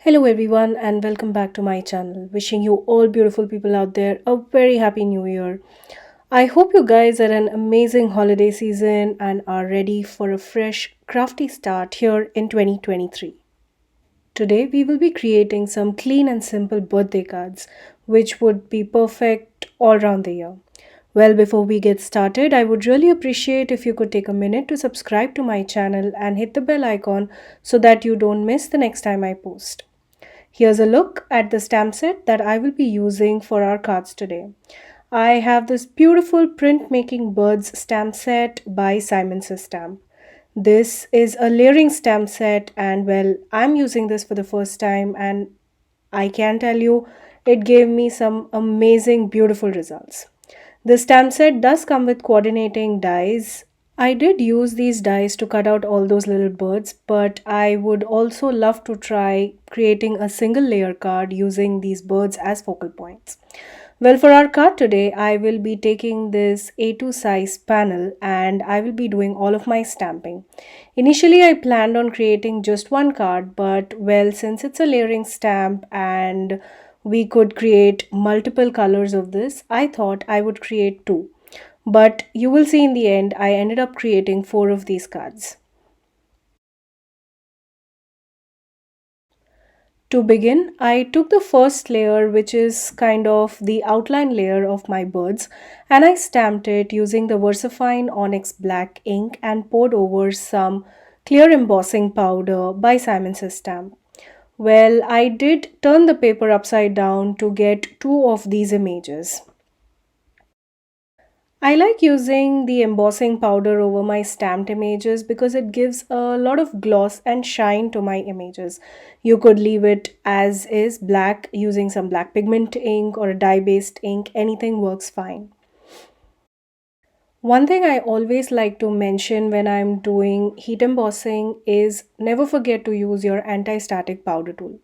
Hello everyone and welcome back to my channel. Wishing you all beautiful people out there a very happy new year. I hope you guys are an amazing holiday season and are ready for a fresh crafty start here in 2023. Today we will be creating some clean and simple birthday cards which would be perfect all around the year. Well, before we get started, I would really appreciate if you could take a minute to subscribe to my channel and hit the bell icon so that you don't miss the next time I post. Here's a look at the stamp set that I will be using for our cards today. I have this beautiful Printmaking Birds stamp set by Simon's Stamp. This is a layering stamp set and well, I'm using this for the first time and I can tell you it gave me some amazing beautiful results. The stamp set does come with coordinating dies. I did use these dies to cut out all those little birds, but I would also love to try creating a single layer card using these birds as focal points. Well, for our card today, I will be taking this A2 size panel and I will be doing all of my stamping. Initially, I planned on creating just one card, but well, since it's a layering stamp and we could create multiple colors of this, I thought I would create two. But you will see in the end, I ended up creating four of these cards. To begin, I took the first layer, which is kind of the outline layer of my birds, and I stamped it using the VersaFine Onyx black ink and poured over some clear embossing powder by Simon's Stamp. Well, I did turn the paper upside down to get two of these images. I like using the embossing powder over my stamped images because it gives a lot of gloss and shine to my images. You could leave it as is black using some black pigment ink or a dye-based ink, anything works fine. One thing I always like to mention when I'm doing heat embossing is never forget to use your anti-static powder tool.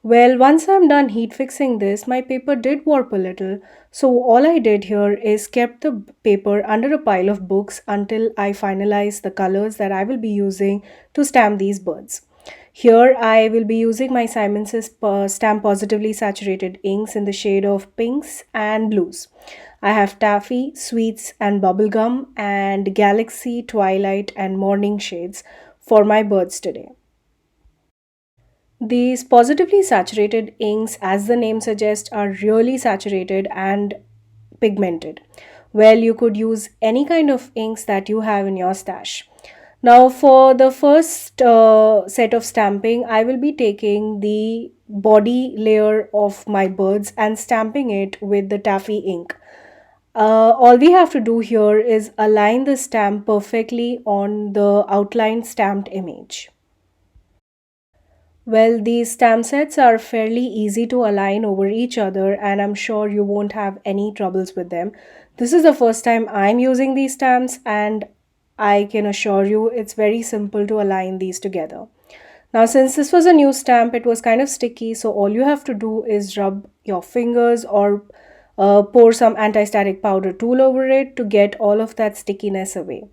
Well, once I'm done heat fixing this, my paper did warp a little. So all I did here is kept the paper under a pile of books until I finalize the colors that I will be using to stamp these birds. Here I will be using my Simon's Stamp Positively Saturated inks in the shade of pinks and blues. I have Taffy, Sweets and Bubblegum and Galaxy, Twilight and Morning shades for my birds today. These positively saturated inks, as the name suggests, are really saturated and pigmented. Well, you could use any kind of inks that you have in your stash. Now, for the first set of stamping, I will be taking the body layer of my birds and stamping it with the taffy ink. All we have to do here is align the stamp perfectly on the outlined stamped image. Well, these stamp sets are fairly easy to align over each other, and I'm sure you won't have any troubles with them. This is the first time I'm using these stamps, and I can assure you it's very simple to align these together. Now, since this was a new stamp, it was kind of sticky, so all you have to do is rub your fingers or pour some anti-static powder tool over it to get all of that stickiness away.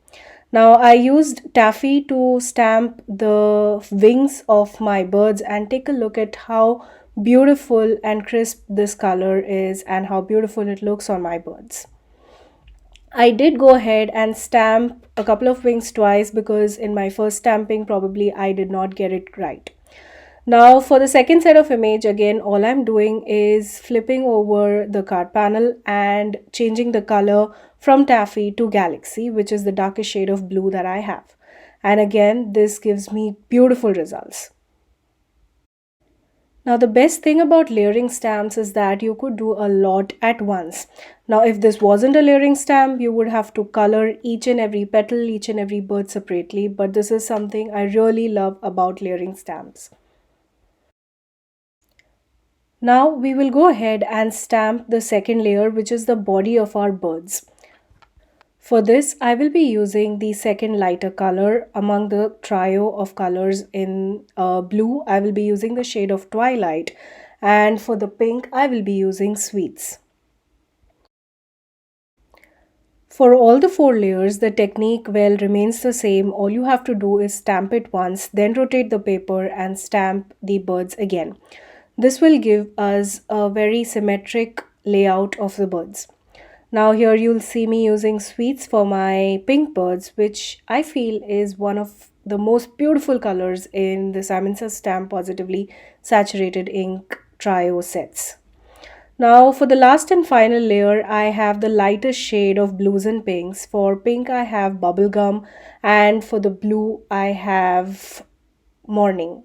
Now I used taffy to stamp the wings of my birds and take a look at how beautiful and crisp this color is and how beautiful it looks on my birds. I did go ahead and stamp a couple of wings twice because in my first stamping probably I did not get it right. Now for the second set of image, again all I'm doing is flipping over the card panel and changing the color from taffy to galaxy, which is the darkest shade of blue that I have. And again, this gives me beautiful results. Now the best thing about layering stamps is that you could do a lot at once. Now if this wasn't a layering stamp, you would have to color each and every petal, each and every bird separately, but this is something I really love about layering stamps. Now we will go ahead and stamp the second layer, which is the body of our birds. For this, I will be using the second lighter color among the trio of colors in blue. I will be using the shade of Twilight, and for the pink, I will be using Sweets. For all the four layers, the technique well remains the same. All you have to do is stamp it once, then rotate the paper and stamp the birds again. This will give us a very symmetric layout of the birds. Now here you'll see me using sweets for my pink birds, which I feel is one of the most beautiful colors in the Simon Says Stamp Positively Saturated Ink Trio sets. Now for the last and final layer, I have the lightest shade of blues and pinks. For pink, I have Bubblegum, and for the blue, I have Morning.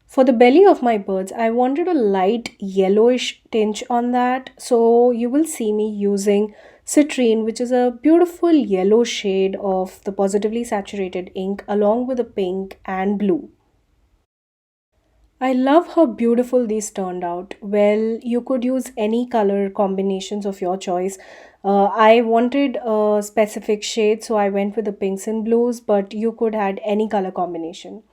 For the belly of my birds, I wanted a light yellowish tinge on that. So you will see me using citrine, which is a beautiful yellow shade of the positively saturated ink along with the pink and blue. I love how beautiful these turned out. Well, you could use any color combinations of your choice. I wanted a specific shade, so I went with the pinks and blues, but you could add any color combination.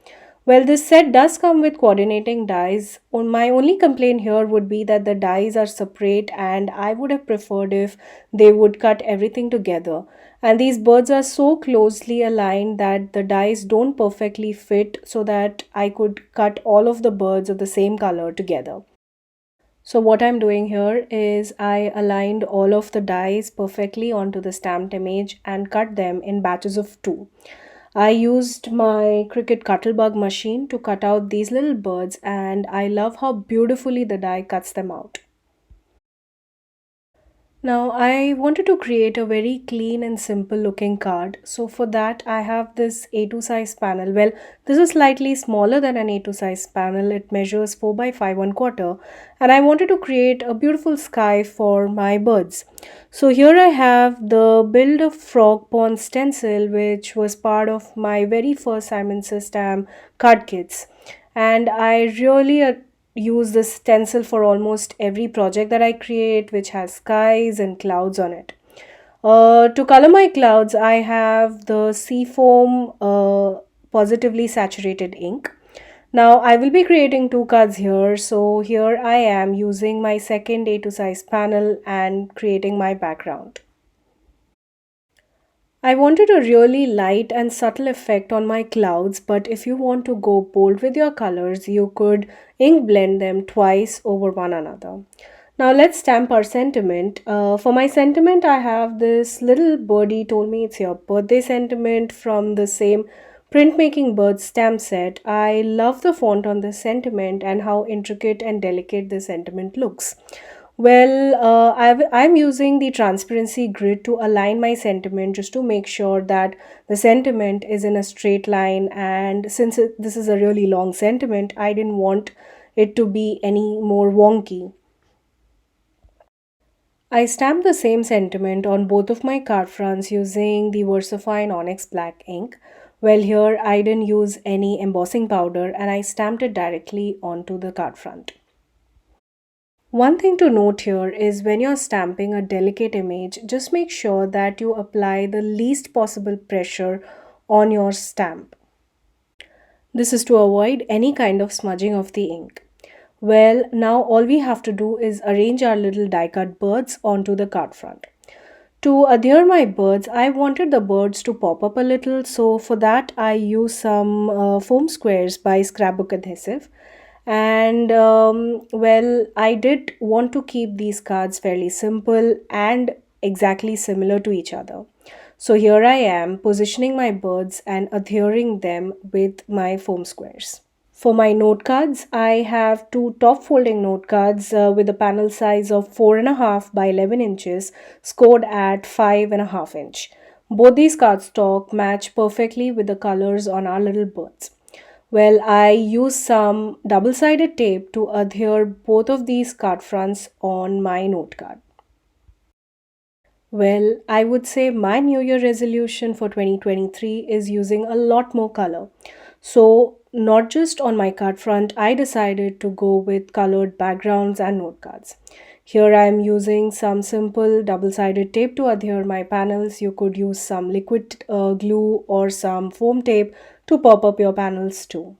Well, this set does come with coordinating dies. My only complaint here would be that the dies are separate, and I would have preferred if they would cut everything together. And these birds are so closely aligned that the dies don't perfectly fit so that I could cut all of the birds of the same color together. So what I'm doing here is I aligned all of the dies perfectly onto the stamped image and cut them in batches of two. I used my Cricut Cuttlebug machine to cut out these little birds, and I love how beautifully the die cuts them out. Now, I wanted to create a very clean and simple looking card. So, for that, I have this A2 size panel. Well, this is slightly smaller than an A2 size panel. It measures 4 by 5 1/4. And I wanted to create a beautiful sky for my birds. So, here I have the Build a Frog Pond stencil, which was part of my very first Simon Says Stamp card kits. And I really use this stencil for almost every project that I create, which has skies and clouds on it. To color my clouds, I have the Seafoam positively saturated ink. Now I will be creating two cards here. So here I am using my second A2 size panel and creating my background. I wanted a really light and subtle effect on my clouds, but if you want to go bold with your colors, you could ink blend them twice over one another. Now let's stamp our sentiment. For my sentiment, I have this little birdie told me it's your birthday sentiment from the same Printmaking Birds stamp set. I love the font on this sentiment and how intricate and delicate the sentiment looks. Well, I'm using the transparency grid to align my sentiment just to make sure that the sentiment is in a straight line. And since this is a really long sentiment, I didn't want it to be any more wonky. I stamped the same sentiment on both of my card fronts using the VersaFine Onyx Black ink. Well, here I didn't use any embossing powder and I stamped it directly onto the card front. One thing to note here is when you're stamping a delicate image, just make sure that you apply the least possible pressure on your stamp. This is to avoid any kind of smudging of the ink. Well, now all we have to do is arrange our little die cut birds onto the card front. To adhere my birds, I wanted the birds to pop up a little, so for that I used some foam squares by Scrapbook Adhesive. And well, I did want to keep these cards fairly simple and exactly similar to each other. So here I am positioning my birds and adhering them with my foam squares. For my note cards, I have two top folding note cards with a panel size of 4.5 by 11 inches, scored at 5.5 inch. Both these cardstock match perfectly with the colors on our little birds. Well, I use some double-sided tape to adhere both of these card fronts on my note card. Well, I would say my New Year resolution for 2023 is using a lot more color. So, not just on my card front, I decided to go with colored backgrounds and note cards. Here I am using some simple double-sided tape to adhere my panels. You could use some liquid glue or some foam tape to pop up your panels too.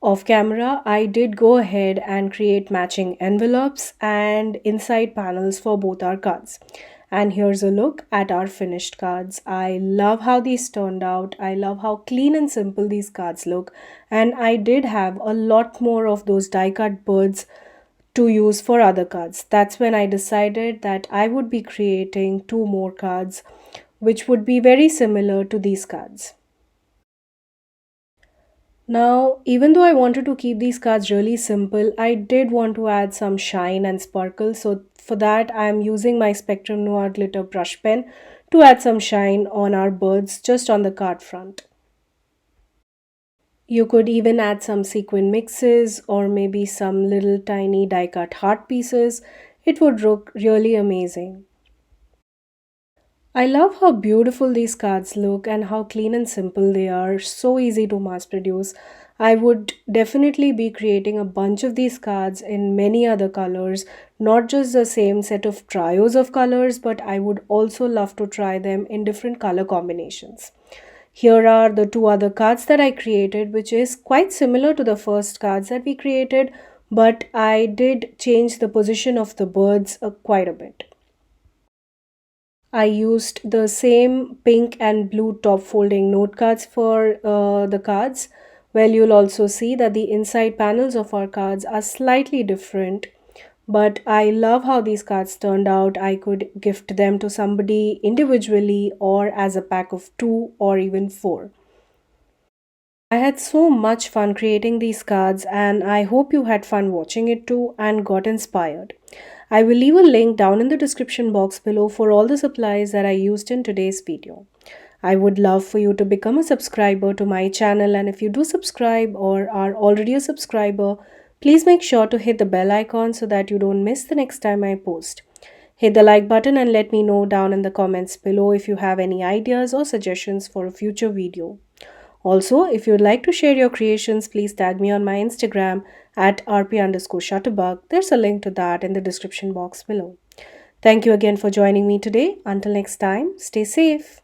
Off camera, I did go ahead and create matching envelopes and inside panels for both our cards. And here's a look at our finished cards. I love how these turned out. I love how clean and simple these cards look. And I did have a lot more of those die cut birds to use for other cards. That's when I decided that I would be creating two more cards, which would be very similar to these cards. Now, even though I wanted to keep these cards really simple, I did want to add some shine and sparkle. So for that, I am using my Spectrum Noir Glitter brush pen to add some shine on our birds just on the card front. You could even add some sequin mixes or maybe some little tiny die cut heart pieces. It would look really amazing. I love how beautiful these cards look and how clean and simple they are, so easy to mass produce. I would definitely be creating a bunch of these cards in many other colors, not just the same set of trios of colors, but I would also love to try them in different color combinations. Here are the two other cards that I created, which is quite similar to the first cards that we created, but I did change the position of the birds quite a bit. I used the same pink and blue top folding note cards for the cards. Well, you'll also see that the inside panels of our cards are slightly different, but I love how these cards turned out. I could gift them to somebody individually or as a pack of two or even four. I had so much fun creating these cards, and I hope you had fun watching it too and got inspired. I will leave a link down in the description box below for all the supplies that I used in today's video. I would love for you to become a subscriber to my channel, and if you do subscribe or are already a subscriber, please make sure to hit the bell icon so that you don't miss the next time I post. Hit the like button and let me know down in the comments below if you have any ideas or suggestions for a future video. Also, if you'd like to share your creations, please tag me on my Instagram at rp_shutterbug. There's a link to that in the description box below. Thank you again for joining me today. Until next time, stay safe.